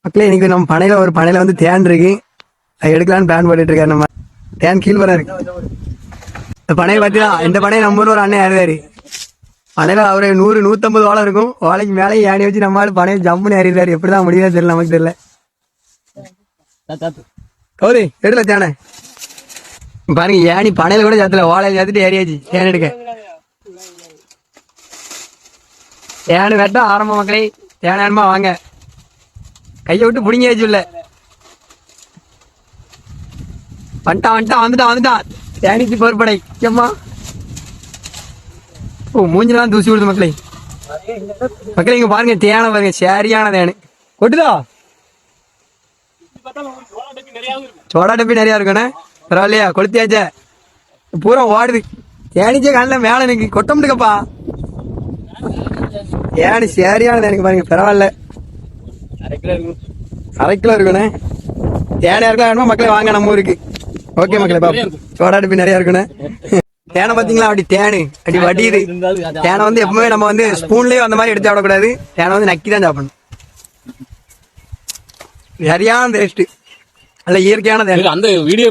மக்களே இன்னைக்கு நம்ம பனையில ஒரு பனையில வந்து தேன் இருக்கு, அது எடுக்கலான்னு பிளான் பண்ணிட்டு இருக்காரு. நம்ம தேன் கீழ்வர இருக்கு. இந்த பனையை பார்த்தீங்கன்னா இந்த பனையை நம்ம ஊர்ல ஒரு அண்ணன் ஏறுவாரு. பனையில அவரு 100-150 ஓலை இருக்கும். ஓலைக்கு மேலே ஏணி வச்சு நம்மளால பனையை ஜம்முன்னு ஏறிடுறாரு. எப்படிதான் முடியாது தெரியல, நமக்கு தெரியல. கௌரி எடுல தேனை பாருங்க, ஏணி பனையில கூட சேர்த்துல, ஓலையில சேர்த்துட்டு ஏறியாச்சு தேன் எடுக்க. தேன் வெட்ட ஆரம்பம் மக்களே. தேனானுமா வாங்க, கையை விட்டு பிடிங்கியாச்சு இல்ல. வந்துட்டான் தேனிச்சு பொறுப்படை. ஏம்மா ஓ மூஞ்செல்லாம் தூசி விடுது மக்களே. மக்களே இங்க பாருங்க, தேனை பாருங்க, சரியான தேனு கொட்டுதா. சோடா டப்பி நிறையா இருக்குண்ணே, பரவாயில்லையா? கொளுத்தியாச்சே, பூரா ஓடுது. தேனிச்சே காலைல மேல எனக்கு கொட்ட முடியுக்கப்பா. தேனி சரியான தேனுக்கு பாருங்க, பரவாயில்ல. 1/2 கிலோ இருக்குண்ணே. தேனையா இருக்கலாம் வேணுமா மக்களே? வாங்க நம்ம ஊருக்கு. ஓகே மக்களே, பாப்பா சோடா டப்பி நிறையா இருக்குண்ணே. தேனை பார்த்தீங்களா, அப்படி தேனு அப்படி வடியுது. தேனை வந்து எப்பவுமே நம்ம வந்து ஸ்பூன்லயே அந்த மாதிரி எடுத்து சாப்பிடக்கூடாது. தேனை வந்து நக்கி தான் சாப்பிடணும். சரியான டேஸ்ட், நல்ல இயற்கையான தேன். அந்த வீடியோ